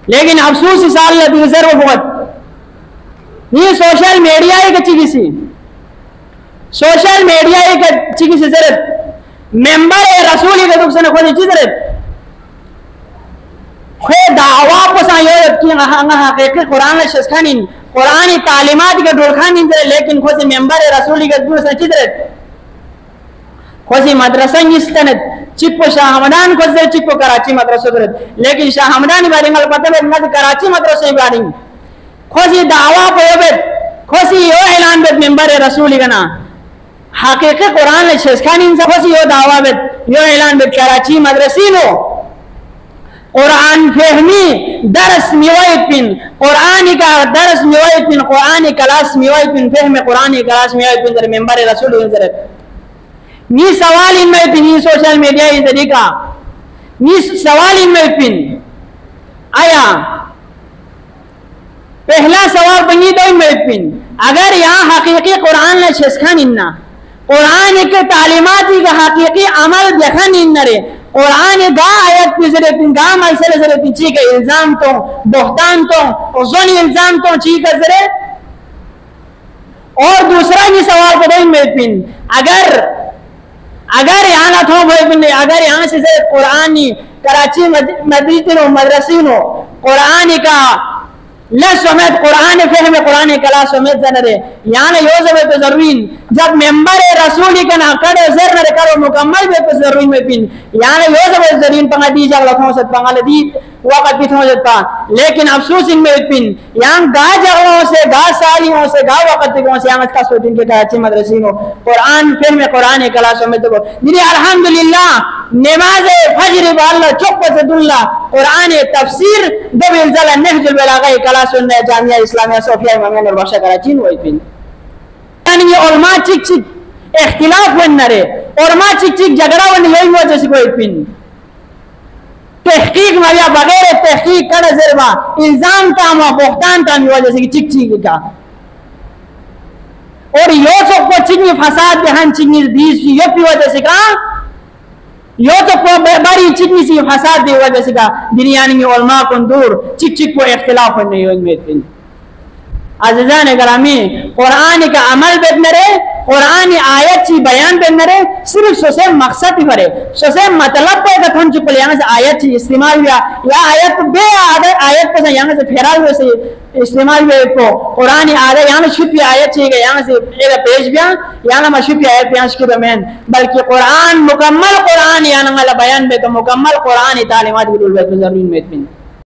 لیکن افسوس اس سال دیگر وہ بہت یہ سوشل میڈیا ایک اچھی کسی سوشل میڈیا ایک اچھی کسی ضرورت ممبر رسول کے دکھ سے خود اچھی ضرورت خود دعویٰ پسا یہ کی حقیقی قرآن شسخانین قرآن تعلیمات کے دولخانین ضرورت لیکن خود سے ممبر رسول کے دکھ سے اچھی ضرورت خود سے مدرسہ نستند چپو شاہ حمدان خود سے چپو کراچی مدرسہ ضرورت لیکن شاہ حمدان بارے میں پتہ ہے کراچی مدرسہ بارے میں خوشی دعویٰ پہ خوشی یہ اعلان بیت ممبر رسولی گنا حقیقی قرآن شسخانی انسا خوشی یہ دعویٰ بیت یہ اعلان بیت کراچی مدرسینو قرآن فہمی درس میوائد پن قرآن کا درس میوائد پن قرآن کلاس میوائد پن فہم قرآن کلاس میوائد پن در ممبر رسولی انسا نی سوال ان میں پن نی سوشل میڈیا اس طریقہ نی سوال ان میں پن آیا پہلا سوال بنی تو میں پن اگر یہاں حقیقی قرآن نے شسخان اننا قرآن کے تعلیماتی کا حقیقی عمل دکھان اننا رے قرآن گا آیت پی ذرے پن گا مسئلہ ذرے پن چی کا الزام تو بہتان تو ظن الزام تو چی کا ذرے اور دوسرا یہ سوال بنی میں پن اگر یہاں نہ تھو بھائی پن اگر یہاں سے قرآنی کراچی مدرسینو مدرسینو قرآن کا لسومیت قرآن فہم قرآن کلا سومیت زنرے یعنی یوزو بے ضرورین جب ممبر رسولی کا ناکڑ زر نرے کرو مکمل بے ضرورین میں پین یعنی یوزو بے ضرورین پنگا دی جاگ لکھوں ست پنگا لدی وقت بھی تھوں جتا لیکن افسوس ان میں پین یعنی گا جاگلوں سے گا سالیوں سے گا وقت تکوں سے یعنی کس ہوتین کے کراچی مدرسینو قرآن فہم قرآن کلا سومیت کو جنہی الحمدللہ نماز فجر باللہ چک زد اللہ قرآن تفسیر دو انزل نحج البلاغی کلا سننے جامعہ اسلامیہ صوفیہ امامیہ نرباشہ کراچین ہوئی پین یعنی یہ علماء چک چک اختلاف ون نرے علماء چک چک جگڑا ون یہی وجہ سے کوئی پین تحقیق مریا بغیر تحقیق کڑا ضربا الزام تاما بختان تامی وجہ سے چک چک کا اور یہ سب کو چکنی فساد دہن چکنی دیس کی یہ پی وجہ سے کہا یہ تو بڑی چکنی سی فساد دی وجہ سے کہا دنیا میں علماء کن دور چک چک کو اختلاف ہونے یوں میں تین عزیزان گرامی قرآن کا عمل بیتنے رہے قرآن آیت چی بیان بیتنے رہے صرف سوسے مقصد ہی بھرے سوسے مطلب پہ کتھن چکل یہاں سے آیت چی استعمال ہوا یا آیت بے آیت پہ یہاں سے پھیرال ہوئے سے استعمال ہوئے کو قرآن آدھے یہاں شپی آیت چی گئے یہاں سے ایک پیش بیا یہاں شپی آیت پیانش کی دمین بلکہ قرآن مکمل قرآن یہاں بیان بے تو مکمل قرآن تعلیمات بھی دول بے تو ضرور میں